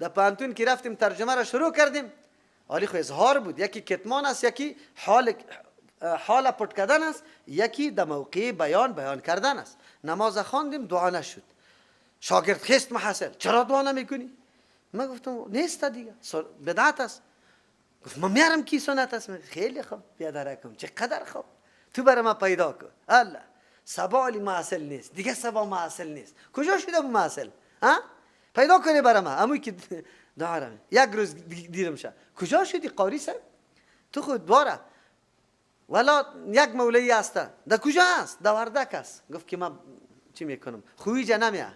در پانتون که رفتیم ترجمه را شروع کردیم، حالی خو اظهار بود، یکی کتمان است، یکی حال پټ کردن است، یکی در موقع بیان کردن است. نماز خواندیم، دعا نشد. شاگرد خست محصل، چرا دعا نمیکنی؟ من گفتم نیست دیگه، بدعت است. گفت من میارم کی سنت است. خیلی خوب، پیاده کن. چقدر خوب، تو برای ما پیدا کن. الله سبالی محصل نیست دیگه، سبا محصل نیست. کجا شده اون محصل؟ پیدا کنی برای ما. اموی که دارم یک روز دیدم شد. کجا شدی قاری صاحب؟ تو خود دواره ولا یک مولوی هست. در کجا هست؟ در وردک است. گفت که من چی میکنم؟ خویی جا نمیه.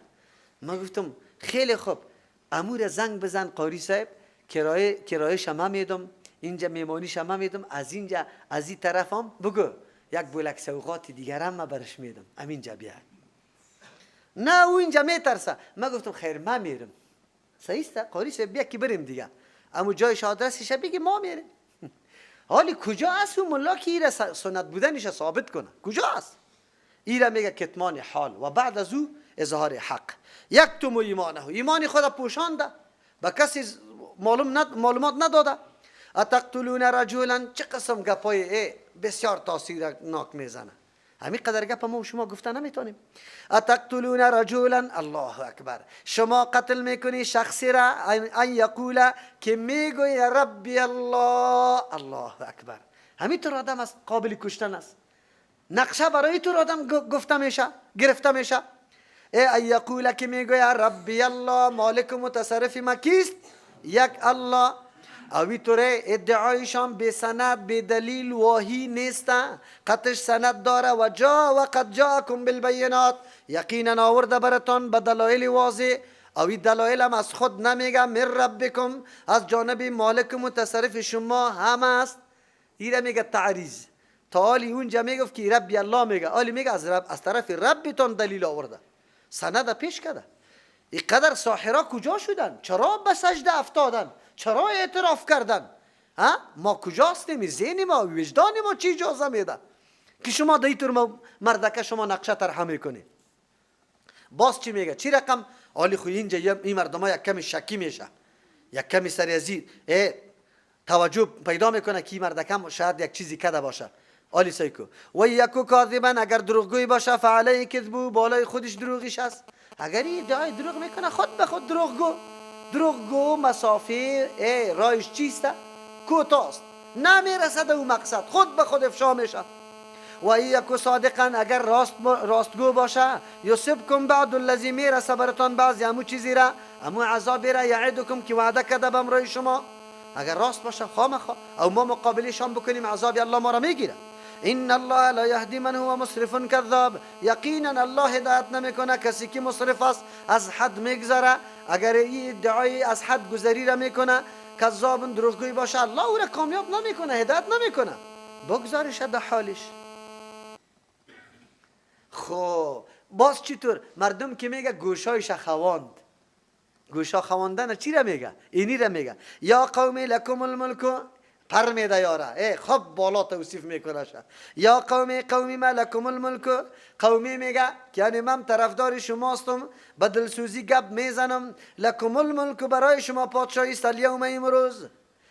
من گفتم خیلی خوب، امور زنگ بزن قاری صاحب، کرایه شما میدم، اینجا میمانی شما میدم، از اینجا از این طرفم بگو یک بولک سوغات دیگرم من برش میدم، همینجا بیا. نه او اینجا میترسه. من گفتم خیر من میرم. صحیح است قاری صاحب، بیا که بریم دیگه. اما جایش آدرسش بگی ما میریم. حالی کجا است اون ملا که ایره سنت بودنش ثابت کنه؟ کجا است؟ ایره میگه کتمان حال و بعد از او اظهار حق. یکتم ایمانه، ایمان خود پوشانده، به کسی معلومات نداده. اتقتلون رجلا، چه قسم گپای بسیار تاثیرناک میزنه. همین قدر گپ ما و شما گفته نمیتونیم. اتقتلون رجلا، الله اکبر، شما قتل میکنی شخصی را ان یقول که میگوی ربی الله، الله اکبر. همین طور آدم است قابل کشتن است. نقشه برای طور آدم گفته میشه، گرفته میشه. ان یقول که میگوی ربی الله، مالک متصرف ما کیست؟ یک الله. اوی طوره ادعایشان به سند به دلیل واهی نیسته، قطعش سند داره و قد جاءکم بالبینات، یقینا آورده براتان به دلایل واضح. اوی دلایل هم از خود نمیگه، من ربکم، از جانب مالک متصرف شما هم است. ایره میگه تعریض. تا حالی اونجا میگفت که ربی الله میگه، حالی میگه از طرف ربتان دلیل آورده، سند پیش کرده. اینقدر ساحرا کجا شدن؟ چرا به سجده افتادن؟ چرا اعتراف کردن؟ ما کجا هستیم؟ ذهن ما، وجدان ما چی اجازه میده که شما در اینطور مردکه شما نقشه طرح میکنی؟ باز چی میگه؟ چی رقم؟ حالی خو اینجا این مردم ها یک کمی شکی میشه، یک کمی سریعی توجه پیدا میکنه که این مردکه شاید یک چیزی کده باشه. حالی سیکو و یکو کاذبن، اگر دروغگوی باشه فعلی کذبو، بالای خودش دروغیش است. اگر این ادعای دروغ میکنه خود به خود دروغگو مسافر رایش چیسته؟ کوتاست، نمیرسد او مقصد، خود به خود افشا میشه. و یکو صادقا، اگر راستگو باشه یصبکم بعد الذی، میرسه براتان بعضی همو چیزی را، همو عذابی را، یعدکم که وعده کرده بمرای شما. اگر راست باشه خامخا او ما مقابلشان بکنیم عذاب الله ما را میگیره. ان الله لا یهدی من هو مسرف کذاب، یقینا الله هدایت نمیکنه کسی که مسرف است، از حد میگذره. اگر این ادعای از حد گذری را میکنه، کذاب دروغگوی باشه، الله او را کامیاب نمیکنه، هدایت نمیکنه، بگذارش در حالش. خب باز چطور؟ مردم که میگه گوشایش خواند، گوشا خواندن چی را میگه؟ اینی را میگه یا قومی لکم الملک، پر میده یاره، خب بالا توصیف میکنه شد. یا قومی ما لکم الملک، قومی میگه که یعنی من طرفدار شماستم، به دلسوزی گپ میزنم. لکم الملک، برای شما پادشاهی است. الیوم،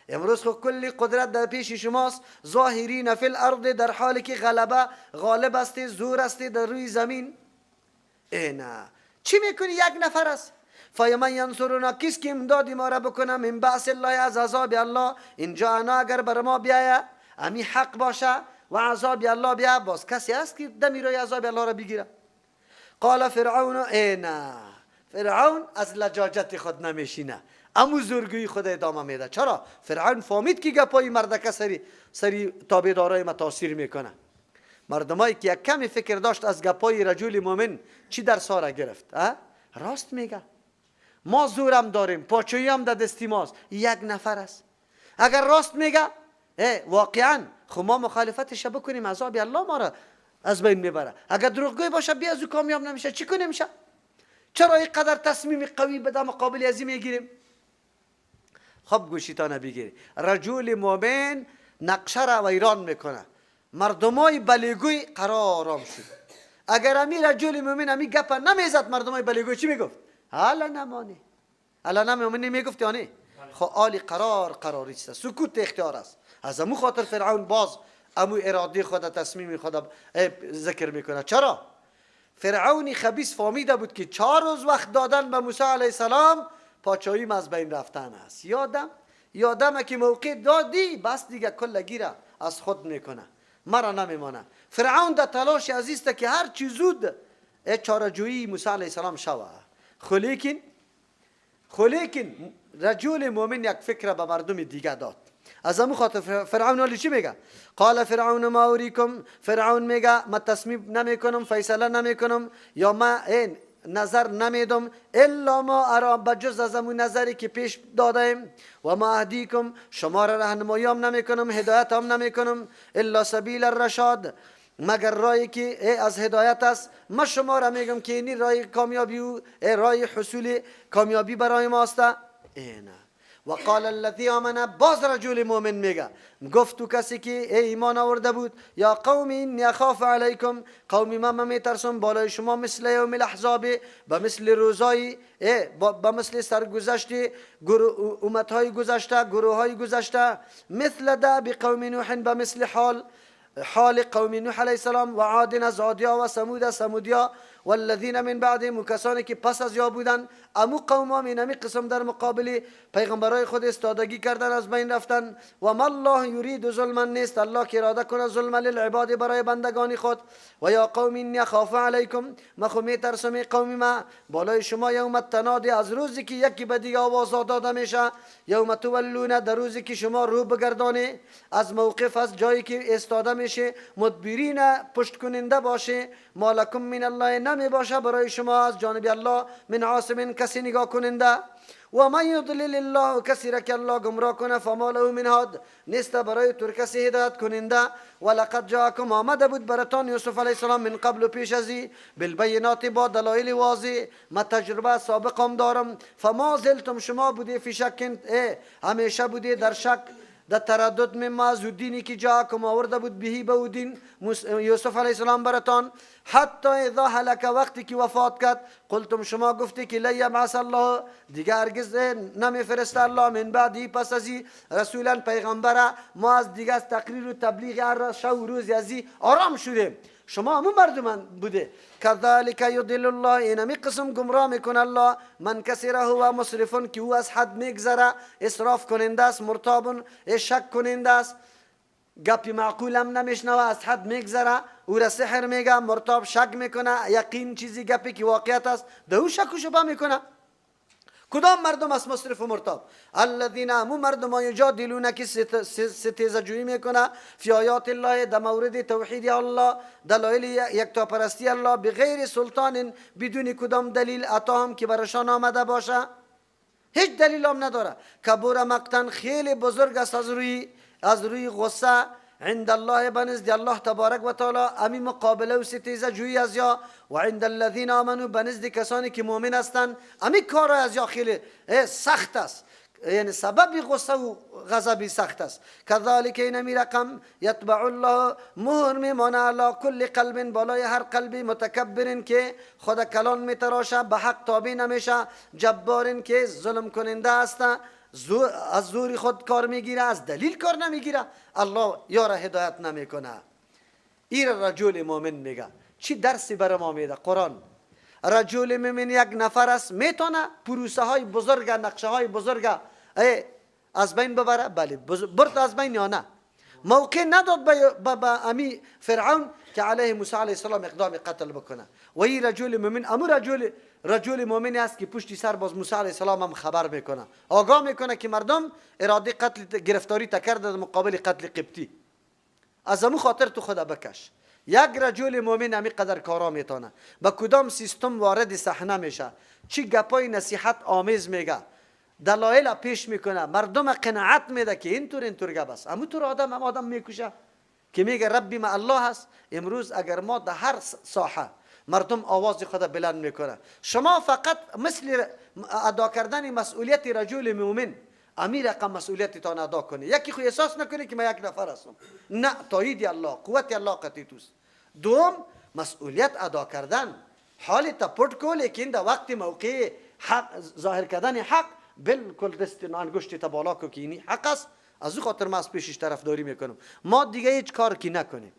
امروز خود کلی قدرت در پیش شماست. ظاهرین فی الارض، در حالی که غالب هستی، زور هستی در روی زمین. نه چی میکنی؟ یک نفر است. فیمن ینصرنا، کس که امدادی ما را بکنه، من بأس الله، از عذاب الله. اینجا انا اگر بر ما بیاید امی حق باشه و عذاب الله بیا، باز کسی هست که دمی روی عذاب الله را بگیره؟ قال فرعون، نه فرعون از لجاجت خود نمیشینه، امو زورگوی خود ادامه میده. چرا؟ فرعون فهمید که گپای مردکه سری تابعدارای ما تاثیر میکنه. مردمایی که یک کمی فکر داشت از گپای رجل مومن چی در ساره گرفت؟ راست میگه، ما زورم داریم، پاچویی هم در دستی ماست، یک نفر است. اگر راست میگه واقعا خب ما مخالفتش بکنیم، عذاب الله ما را از بین میبره. اگر دروغگوی باشه بیا از او کامیاب نمیشه، چی کنیم میشه؟ چرا اینقدر تصمیم قوی به مقابل ازی میگیریم؟ خب گوشیتان بگیری، رجل مومن نقشه را ویران میکنه، مردمای بلیگوی قرار آرام شد. اگر امی رجل مومن امی گپ نمیزد، مردمای بلیگوی چی میگفت؟ حالا نمانی، الان مؤمن میگفت یا نه؟ خب آلی قراری است، سکوت اختیار است. از امو خاطر فرعون باز امو اراده خود تصمیم خود ذکر میکنه. چرا؟ فرعونی خبیث فهمیده بود که 4 روز وقت دادن به موسی علیه السلام پاچاییم از بین رفتن است. یادم که موقع دادی بس دیگه کل گیره از خود میکنه، مرا نمیمانه. فرعون در تلاش عزیزته که هر چی زود چاره‌جویی موسی علیه السلام شوه. خلیکن رجل مؤمن یک فکر به مردم دیگه داد. از همون خاطر فرعون ولی چی میگه؟ قال فرعون ما اوریکم، فرعون میگه ما تصمیم نمیکنم، فیصله نمیکنم، یا ما این نظر نمیدم الا ما ارا، بجز از همون نظری که پیش دادیم. و ما اهدیکم، شما را راهنماییم نمیکنم، هدایت هم نمیکنم، الا سبیل الرشاد، مگر راهی که از هدایت است. ما شما را میگم که این راه کامیابی و راه حصول کامیابی برای ماست. اینا و قال الذی آمن، باز رجل مؤمن میگه، گفت تو کسی که ایمان آورده بود، یا قوم انی اخاف علیکم، قومی من میترسم بالای شما مثل یوم الاحزاب، به مثل روزای به مثل سرگذشت امتهای گذشته، گروه های گذشته، مثل دأب قوم نوح، به مثل حال قوم نوح علیه السلام، و عاد از عادیا، و ثمود ثمودیا، والذین من بعدهم، کسانی که پس از یا بودن. امو قوم ها اینمی قسم در مقابل پیغمبرای خود استادگی کردن، از بین رفتن. و ما الله یرید ظلما، نیست الله که اراده کنه ظلم للعباد، برای بندگان خود. و یا قوم انی اخاف علیکم، ما خو میترسم قوم ما بالای شما، یوم التنادی، از روزی که یکی به دیگه آواز داده میشه، یوم تولون، در روزی که شما رو بگردانی از موقف، از جایی که استاده میشه، مدبرین، پشت کننده باشه. مالکم من الله، نمی باشه برای شما از جانب الله من عاصم، کسی نگاه کننده. و من یضلل الله، کسی را که الله گمراه کنه، فما له من هاد، نیست برای تو کسی هدایت کننده. ولقد جاءکم، آمده بود براتان یوسف علیه السلام من قبل، پیش ازی، بالبینات، با دلایل واضح، ما تجربه سابقم دارم. فما زلتم، شما بودی فی شک، همیشه بودی در شک، در تردد، مما از دینی که جاءکم آورده بود بهی، به او دین یوسف علیه السلام براتان. حتی اذا هلک، وقتی که وفات کرد، قلتم، شما گفتی که لی یبعث الله، دیگر هرگز نمیفرسته الله من بعدی، پس ازی، رسولا پیغمبر. ما از دیگر از تقریر و تبلیغ هر شب و روز ازی آرام شدیم، شما همون مردمان بوده. کذالک یضل الله، اینمی قسم گمراه میکنه الله، من کسی را هو مسرفون، که او از حد میگذره، اسراف کننده است، مرتابون، شک کننده است، گپی معقول هم نمیشنوه، از حد میگذره، او را سحر میگه، مرتاب، شک میکنه، یقین چیزی گپی که واقعیت است ده او شک و شبه میکنه. کدام مردم از مسرف و مرتاب؟ الذین، همون مردم یجادلون، که ستیزه جویی میکنه فی آیات الله، در مورد توحید الله، دلایل یکتا پرستی الله، بغیر سلطان، بدون کدام دلیل اتاهم که برشان آمده باشه، هیچ دلیل هم نداره. کبور مقتن، خیلی بزرگ است از روی غصه، عند الله، بنزد الله تبارک و تعالی، امی مقابله و ستیزه جویی از یا، و عند الذین آمنوا، بنزد کسانی که مؤمن هستند، امی کار از یا خیلی سخت است، یعنی سبب غصه و غضب سخت است. کذالک، اینمی رقم، یطبع الله، مهر میمانه الله کل قلب، بالای هر قلبی، متکبر، که خود کلان میتراشه، به حق تابع نمیشه، جبار، که ظلم کننده است، از زور خود کار میگیره، از دلیل کار نمیگیره، الله یارا هدایت نمیکنه. این رجل مؤمن میگه. چی درسی برای ما میده قرآن؟ رجل مؤمن یک نفر است، میتونه پروسه های بزرگ، نقشه های بزرگ از بین ببره؟ بله. برد از بین یا نه؟ موقع نداد به امی فرعون که علیه موسی علیه السلام اقدام قتل بکنه. و این رجل مؤمن، امو رجل مؤمنی است که پشتی سر باز موسی علیه السلام هم خبر میکنه، آگاه میکنه که مردم اراده قتل، گرفتاری تکرده در مقابل قتل قبطی. از امو خاطر تو خدا بکش. یک رجل مؤمن همی قدر کارا میتونه، با کدام سیستم وارد صحنه میشه، چی گپای نصیحت آمیز میگه، دلایل پیش میکنه، مردم قناعت میده که اینطور گپ است. امو تو آدم میکشه که میگه ربی ما الله هست. امروز اگر ما در هر ساحه مردم آواز خدا بلند میکنه، شما فقط مثل ادا کردن مسئولیت رجل مؤمن، امیر رقم مسئولیتتان ادا کنی. یکی خو احساس نکنی که من یک نفر هستم، نه، تایید الله، قوت الله قطعی توست. دوم، مسئولیت ادا کردن، حالت پرت کو، لیکن در وقت موقع حق ظاهر کردن حق بالکل دست انگشت تا بالا کو که اینی حق است. از او خاطر ما از پیشش طرفداری میکنم. ما دیگه هیچ کار کی نکنیم،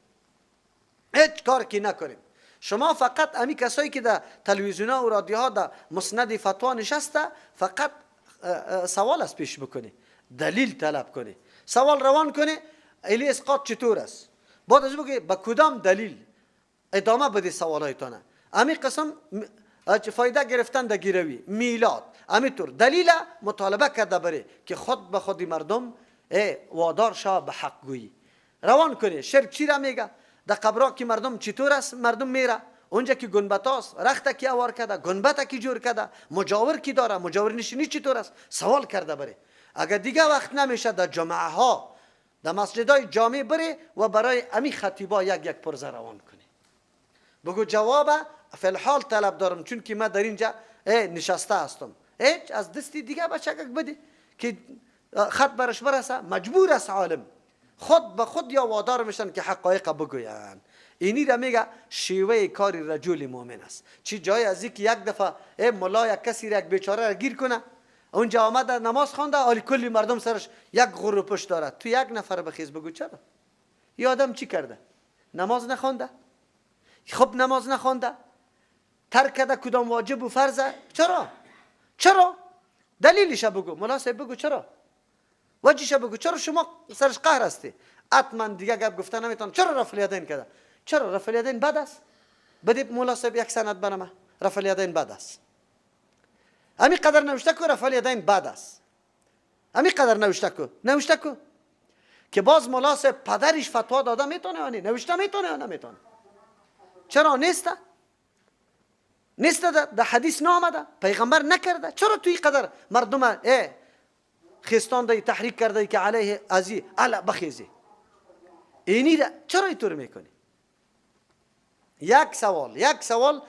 هیچ کار کی نکنیم. شما فقط امی کسایی که در تلویزیون ها و رادیوها در مسند فتوا نشسته فقط سوال از پیش بکنی، دلیل طلب کنی، سوال روان کنی الی اسقاط چطور است، بعد از بگی با کدام دلیل ادامه بده سوالایتانه. امی قسم فایده گرفتن در گیروی میلاد همینطور دلیل مطالبه کرده بره که خود به خودی مردم وادار شاه به حق گویی روان کنی. شرک چی را میگه؟ در قبرها که مردم چطور است مردم میره، اونجا که گنبت هاست رخت کی آوار کرده، گنبت کی جور کرده، مجاور کی داره، مجاور نشینی چطور است، سوال کرده بره. اگر دیگه وقت نمیشه در جمعه ها در مسجدهای جامع بره و برای امی خطیبا یک پرزه روان کنی، بگو جواب فی الحال طلب دارم چون که من در اینجا نشسته هستم. هیچ از دستی دیگه بچگک بده که خط برش برسه، مجبور است عالم خود به خود یا وادار میشن که حقایق بگویند. اینی را میگه شیوه کاری رجل مؤمن است. چی جای از اینکه یک دفعه ملا یک کسی را یک بیچاره را گیر کنه، اونجا آمد نماز خوانده حالی کلی مردم سرش یک غر پشت داره، تو یک نفر بخیز بگو چرا؟ این آدم چی کرده؟ نماز نخوانده؟ خب نماز نخوانده، ترک کرده کدام واجب و فرضه، چرا؟ دلیلش بگو، ملا صاحب بگو چرا؟ وجهش بگو، چرا شما سرش قهر هستی؟ حتما دیگه گپ گفته نمیتون. چرا رفع الیدین کرده؟ چرا رفع الیدین بد است؟ بدی مولا صاحب یک سند بنامه رفع الیدین بد است. همین قدر نوشته کو رفع الیدین بد است. همین قدر نوشته کو که باز مولا صاحب پدرش فتوا داده میتونه یا نه؟ نوشته میتونه یا نمیتونه؟ چرا نیست در حدیث نامده، پیغمبر نکرده، چرا توی قدر مردم خستان دای تحریک کرده که علیه ازی علا بخیزی؟ اینی چرا اینطور میکنی؟ یک سوال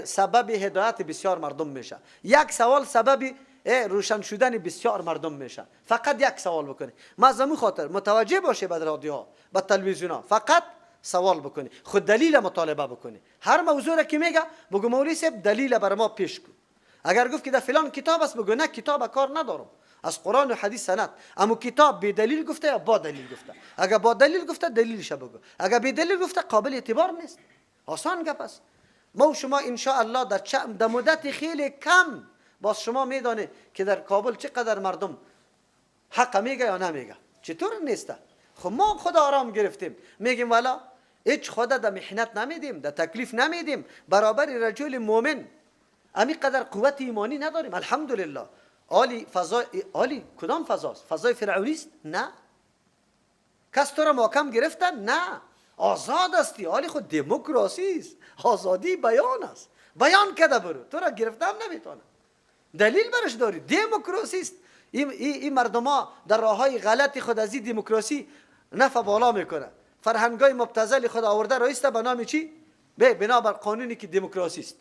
سبب هدایت بسیار مردم میشه، یک سوال سبب روشن شدن بسیار مردم میشه. فقط یک سوال بکنی. مازمو خاطر متوجه باشه به رادیوها به تلویزیونها، فقط سوال بکنی، خود دلیل مطالبه بکنی. هر موضوع را که میگه بگو مولوی صاحب دلیل بر ما پیش کن. اگر گفت که در فلان کتاب است بگو نه کتاب کار ندارم، از قرآن و حدیث سند. اما کتاب به دلیل گفته یا با دلیل گفته؟ اگر با دلیل گفته دلیلش بگو، اگر به دلیل گفته قابل اعتبار نیست. آسان گپ است. ما و شما ان شاء الله در مدت خیلی کم باز شما میدانه که در کابل چقدر مردم حق میگه یا نمیگه. چطور نیسته؟ خب ما خود آرام گرفتیم میگیم والا هیچ خدا در محنت نمیدیم، در تکلیف نمیدیم، برابر رجل مؤمن امی قدر قوت ایمانی نداریم. الحمدلله. عالی کدام فضاست؟ فضای فرعونی است؟ نه. کس تو را محکم گرفتن؟ نه. آزاد استی. عالی خود دموکراسی است، آزادی بیان است، بیان کده برو، تو را گرفتن نمیتونه. دلیل برش داری؟ دموکراسی است. این مردما در راههای غلط خود از این دموکراسی نفع بالا میکنه. فرهنگای مبتذل خود آورده رایسته به نام چی؟ بنابر قانونی که دموکراسی است.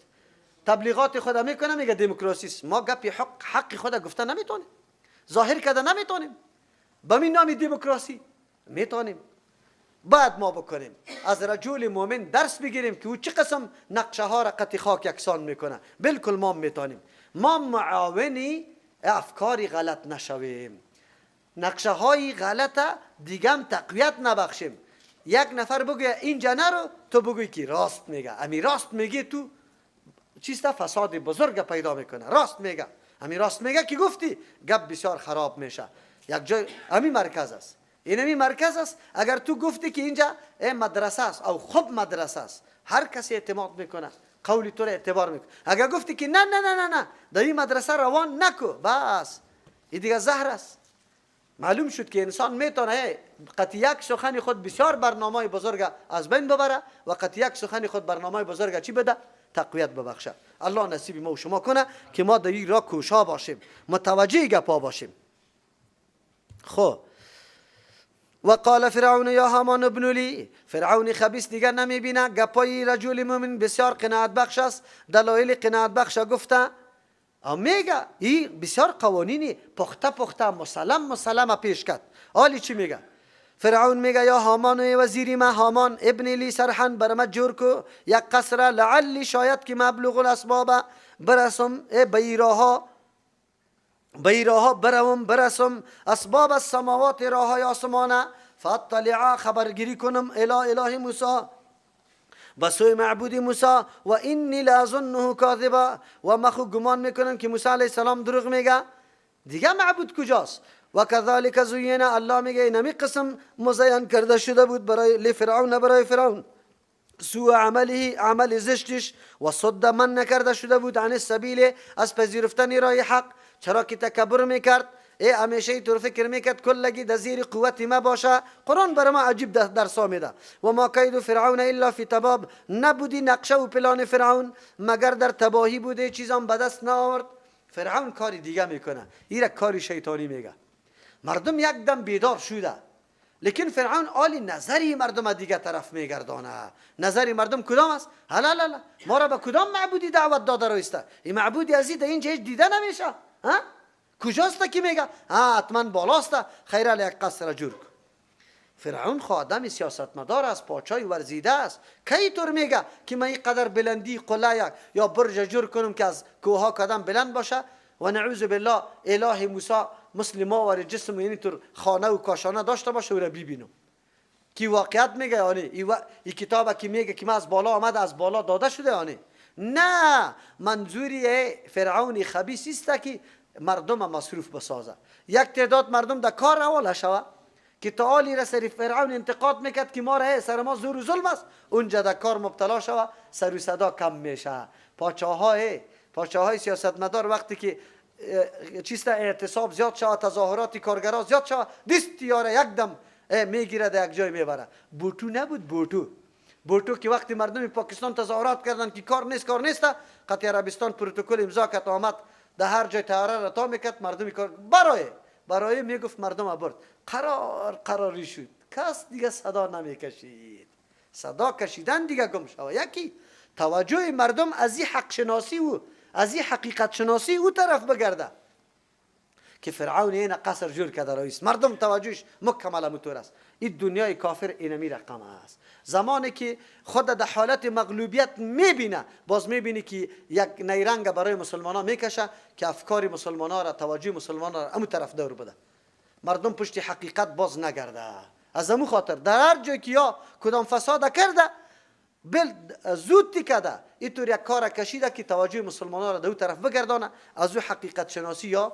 تبلیغات خود میکنه میگه دموکراسی است. ما گپی حق خود گفته نمیتونیم، ظاهر کرده نمیتونیم. به می نام دموکراسی میتونیم. بعد ما بکنیم از رجل مؤمن درس بگیریم که او چه قسم نقشه ها را قطع خاک یکسان میکنه. بالکل ما میتونیم. ما معاونی افکاری غلط نشویم، نقشه های غلط دیگه هم تقویت نبخشیم. یک نفر بگوی اینجا نرو، تو بگوی که راست میگه. امی راست میگی تو چیستا فساد بزرگ پیدا میکنه. راست میگه، امی راست میگه که گفتی گپ بسیار خراب میشه. یک جای امی مرکز است، این امی مرکز است. اگر تو گفتی که اینجا مدرسه است او خوب مدرسه است، هر کسی اعتماد میکنه، قولی تو را اعتبار میکنه. اگر گفتی که نه نه نه نه در این مدرسه روان نکو، بس این دیگه زهر است. معلوم شد که انسان میتونه قطع یک سخن خود بسیار برنامه بزرگ از بین ببره و قطع یک سخن خود برنامه بزرگ چی بده؟ تقویت ببخشه. الله نصیب ما و شما کنه که ما در این راه کوشا باشیم، متوجه گپا باشیم. خب و قال فرعون یا هامان ابن لی، فرعون خبیث دیگر نمیبینه گپای رجل مؤمن بسیار قناعت بخش است، دلایل قناعت بخش گفته. میگه این بسیار قوانینی پخته مسلم پیش کرد. حالی چی میگه؟ فرعون میگه یا هامان وزیری ما، هامان ابن لی سرحن برمت جور کو یک قصر، لعلی شاید که مبلغ الاسباب برسم بیراها برسم اسباب السماوات راهای آسمانه فاطلع خبرگیری کنم اله موسی بسوی معبود موسی و اینی لاظنه کاذبا و من خود گمان میکنم که موسی علیه السلام دروغ میگه. دیگه معبود کجاست؟ و کذالک زینا، الله میگه اینمی قسم مزین کرده شده بود برای فرعون سوء عمله، عمل زشتش، و صد من نکرده شده بود عن السبیل، از پذیرفتن راه حق. چرا که تکبر میکرد، همیشه اینطور فکر میکرد کلگی در زیر قوت ما باشه. قرآن برای ما عجیب درس میده. و ما کید فرعون الا فی تباب، نبودی نقشه و پلان فرعون مگر در تباهی بوده، چیزام به دست نآورد. فرعون کاری دیگه میکنه، این کاری شیطانی میگه. مردم یک دم بیدار شده، لیکن فرعون آلی نظری مردم دیگه طرف میگردانه. نظری مردم کدام است؟ لا ما را به کدام معبودی دعوت داده رویسته؟ این معبودی ازی در اینجا هیچ دیده نمیشه. کجاست که میگه حتما بالاست، خیر علی یک قصر جور کن. فرعون آدم سیاستمدار است، پاچای ورزیده است. کی طور میگه که من این قدر بلندی قله یا برج جور کنم که از کوها کدام بلند باشه؟ و نعوذ بالله اله موسی مسلم و جسم یعنی طور خانه و کاشانه داشته باشه و را ببینم که واقعیت میگه یعنی این کتاب که میگه که من از بالا آمده از بالا داده شده یعنی نه. منظوری فرعون خبیث است که مردم مصروف بسازه، یک تعداد مردم در کار حواله شوه که تعالی را سر فرعون انتقاد میکرد که ما را سر ما زور و ظلم است، اونجا در کار مبتلا شوه، سر و صدا کم میشه. پاچاهای سیاستمدار وقتی که چیست اعتصاب زیاد شود، تظاهرات کارگران زیاد شود، دست یاره یک دم میگیره در یک جای میبره. بوتو نبود، بوتو که وقتی مردم پاکستان تظاهرات کردن که کار نیست قطع عربستان پروتکل امضا کرد آمد در هر جای طیاره را تا میکرد مردمی کار برای میگفت مردم برد. قراری شد، کس دیگه صدا نمیکشید. صدا کشیدن دیگه گم شود. یکی توجه مردم از این حق شناسی و از این حقیقت شناسی او طرف بگرده که فرعون این قصر جور کرده رئیس، مردم توجهش مکمل مطور است. این دنیای کافر اینمی رقم است. زمانی که خود در حالت مغلوبیت میبینه، باز میبینی که یک نیرنگ برای مسلمان ها میکشه که افکار مسلمان ها را، توجه مسلمان ها را امو طرف دور بده، مردم پشت حقیقت باز نگرده. از امو خاطر در هر جای که یا کدام فساد کرده زود تکده اینطور یک کار کشیده که توجه مسلمان ها را دو طرف بگردانه، از او حقیقت شناسی یا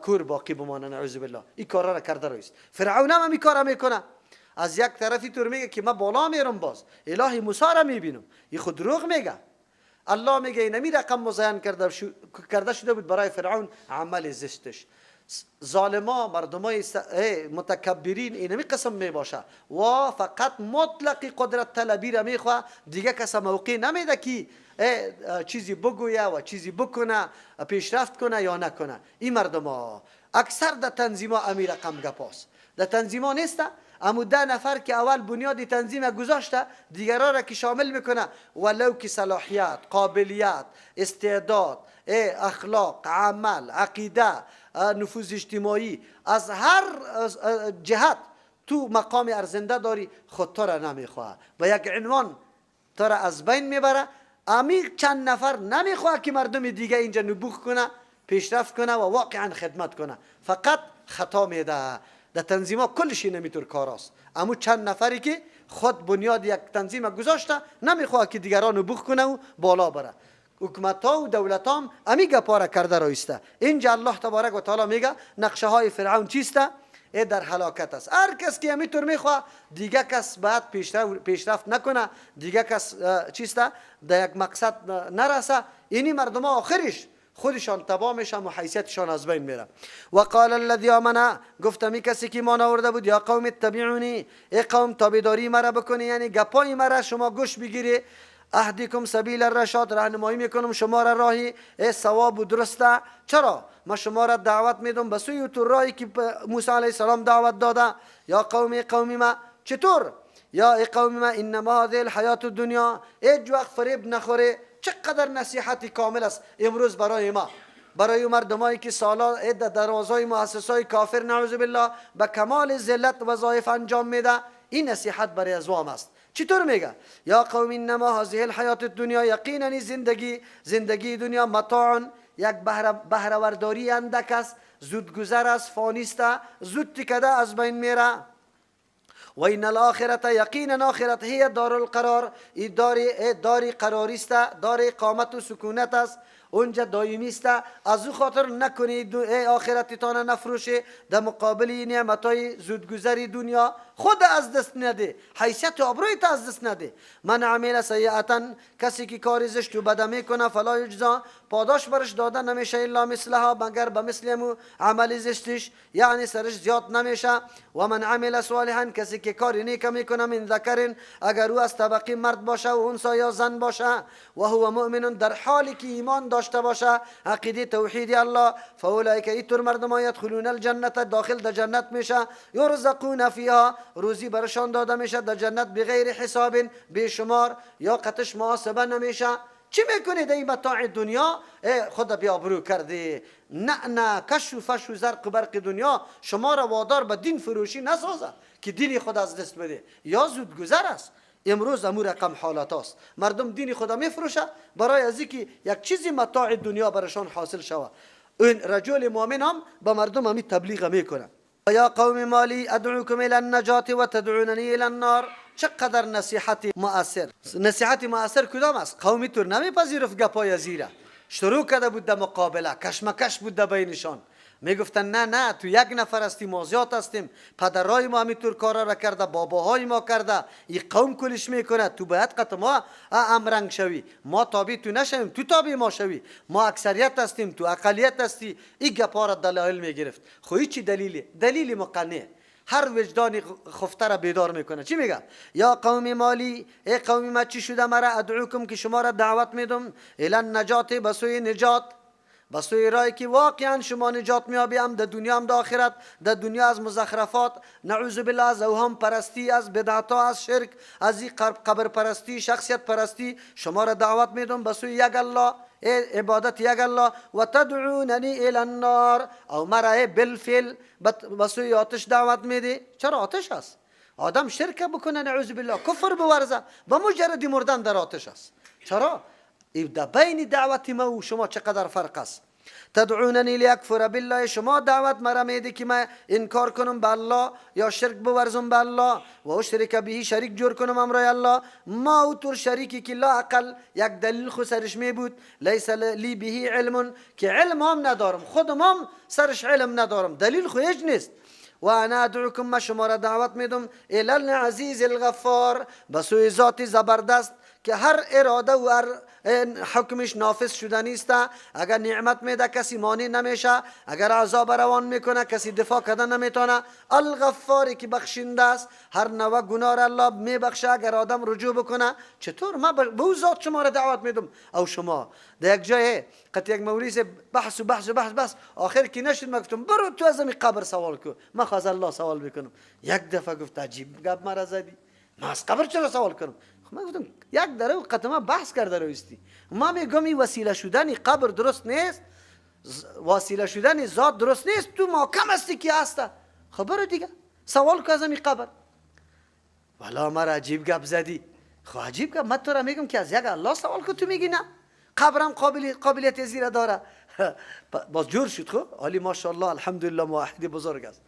کور باقی بمانه. نعوذ بالله این کارا را کرده رئیس. فرعون هم این کارا میکنه. از یک طرفی طور میگه که من بالا میرم، باز اله موسی را میبینم، این خود دروغ میگه. الله میگه اینمی رقم مزین کرده شده بود برای فرعون عمل زشتش. ظالما مردمای متکبرین اینمی قسم می باشه و فقط مطلق قدرت طلبی را میخواه، دیگه کس موقع نمیده که چیزی بگویه و چیزی بکنه، پیشرفت کنه یا نکنه. این مردم ها اکثر در تنظیم ها امی رقم گپاست. در تنظیم ها نیسته، اما 10 نفر که اول بنیاد تنظیم گذاشته دیگرها را که شامل میکنه، ولو که صلاحیت، قابلیت، استعداد، اخلاق، عمل، عقیده، نفوذ اجتماعی، از هر جهت تو مقام ارزنده داری، خود تو را نمیخواه و یک عنوان تو را از بین میبره. امی چند نفر نمیخواه که مردم دیگه اینجا نبوغ کنه، پیشرفت کنه و واقعا خدمت کنه، فقط خطا میده. در تنظیم ها کلشی نمیتور کاراست، اما چند نفری که خود بنیاد یک تنظیم گذاشته نمیخواه که دیگران نبوغ کنه و بالا بره. حکومت ها و دولت هم امی گپارا کرده رایسته. اینجا الله تبارک و تعالی میگه نقشه های فرعون چیسته؟ در هلاکت است. هر کس که امی طور میخواه دیگه کس باید پیشرفت نکنه، دیگه کس چیسته در یک مقصد نرسه. اینی مردم ها آخرش خودشان تباه میشن و حیثیتشان از بین میره. و قال الذی آمن، گفت می کسی که ایمان آورده بود، یا قوم اتبعونی، ای قوم تابعداری مرا بکنی، یعنی گپای مرا شما گوش بگیری. اهدیکم سبیل الرشاد، راهنمایی میکنم شما را راهی ثواب و درسته. چرا؟ ما شما را دعوت میدم به سوی تو راهی که موسی علیه السلام دعوت داده. یا قومی ما، چطور؟ یا ای قوم ما انما هذه الحیات الدنیا، هیچ وقت فریب نخوره. چقدر نصیحتی کامل است امروز برای ما، برای مردمایی که سالا در دروازهای مؤسسات کافر نعوذ بالله به کمال ذلت وظایف انجام میده. این نصیحت برای ازوام است چطور میگه؟ یا قوم انما هذه الحیات الدنیا، یقینا زندگی دنیا متاع، یک بهره‌ورداری اندک است، زودگذر است، فانی است، زود تکده از بین میره. و این الاخرت، یقینا آخرت، هی دار القرار، این داری قراری است، دار اقامت و سکونت است، اونجا دائمی است. از او خاطر نکنید ای آخرتتان نفروشه در مقابل نعمتهای زودگذری دنیا. خود از دست نده، حیثیت و آبرویت از دست نده. من عمل سیئتا، کسی که کاری زشت و بد میکنه، فلا یجزا، پاداش برش داده نمیشه الا مثلها، مگر به مثل عمل زشتش، یعنی سرش زیاد نمیشه. و من عمل صالحا، کسی که کاری نیک میکنه، من ذکر، اگر او از طبقه مرد باشه و انثى یا زن باشه، و هو مؤمن، در حالی که ایمان داشته باشه، عقیده توحید الله، فاولئک، اینطور مردم یدخلون الجنه، داخل در جنت میشه، یرزقون فیها، روزی برشان داده میشه در جنت، بغیر حساب، بیشمار، یا قطش محاسبه نمیشه. چی میکنید این متاع دنیا؟ خود بیابرو کرده. نه کش و فش و زرق و برق دنیا شما را وادار به دین فروشی نسازه که دین خود از دست بده، یا زود گذر است. امروز امور رقم حالات است، مردم دین خدا میفروشه برای از اینکه یک چیزی متاع دنیا برشان حاصل شود. این رجل مؤمن هم به مردم همی تبلیغ میکنه. و یا قوم مالی ادعوکم الى النجات و تدعوننی الى النار. چقدر نصیحت مؤثر. نصیحت مؤثر کدام است؟ قومی تو نمیپذیرفت گپای زیره، شروع کرده بود در مقابله، کشمکش بود در بینشان. میگفتن نه تو یک نفر هستیم، ما زیاد هستیم، پدرای ما همینطور کارا را کرده، باباهای ما کرده، این قوم کلش میکنه، تو باید قطع ما امرنگ شوی، ما تابع تو نشویم، تو تابع ما شوی، ما اکثریت هستیم، تو اقلیت هستی. این گپا را دلایل میگرفت. خو چی دلیلی؟ دلیل مقنع، هر وجدانی خفته را بیدار میکنه. چی میگه؟ یا قوم مالی، ای قوم ما چی شده مرا؟ ادعوکم، که شما را دعوت میدم، الی النجات، بسوی نجات، بسوی رای که واقعا شما نجات میابی، هم در دنیا هم در آخرت. در دنیا از مزخرفات، نعوذ بالله، از اوهام پرستی، از بدعتا، از شرک، از این قبر پرستی، شخصیت پرستی، شما را دعوت میدم بسوی یک الله، عبادت یک الله. و تدعوننی الی النار، او مرا بالفعل بسوی آتش دعوت میدی. چرا آتش است؟ آدم شرک بکنه، نعوذ بالله، کفر بورزه، به مجرد مردن در آتش است. چرا؟ در بین دعوت ما و شما چقدر فرق است. تدعوننی لیکفر بالله، شما دعوت مرا میدی که من انکار کنم به الله یا شرک بورزم به الله، و اشرک به شریک جور کنم امرای الله. ما او طور شریکی که لا اقل یک دلیل خود سرش می بود، لیس لی به علم، که علم هم ندارم، خودم هم سرش علم ندارم، دلیل خود هیچ نیست. و انا ادعوکم، ما شما را دعوت میدم، الی العزیز الغفار، بسوی ذات زبردست که هر اراده و هر حکمش نافذ شدنی است. اگر نعمت میده کسی مانع نمیشه، اگر عذاب روان میکنه کسی دفاع کردن نمیتونه. الغفاری که بخشنده است، هر نوع گناه را الله میبخشه اگر آدم رجوع بکنه. چطور من به او ذات شما را دعوت میدم؟ او شما در یک جای قط یک موریث بحث آخر که نشد، من گفتم برو تو از این قبر سوال کن، من خواست الله سوال بکنم. یک دفعه گفت عجیب گپ مرا زدی، من از قبر چرا سوال کنم؟ من گفتم یک دره قطعا بحث کرده رویستی. ما میگم این وسیله شدن قبر درست نیست، وسیله شدن ذات درست نیست، تو محکم هستی که هسته. خبر دیگه سوال که از این قبر. والا مرا عجیب گپ زدی. خب عجیب گپ، من تو را میگم که از یک الله سوال که تو میگی نه، قبرم قابلیت زیره داره. باز جور شد. خب علی ماشاءالله الحمدلله موحد بزرگ است.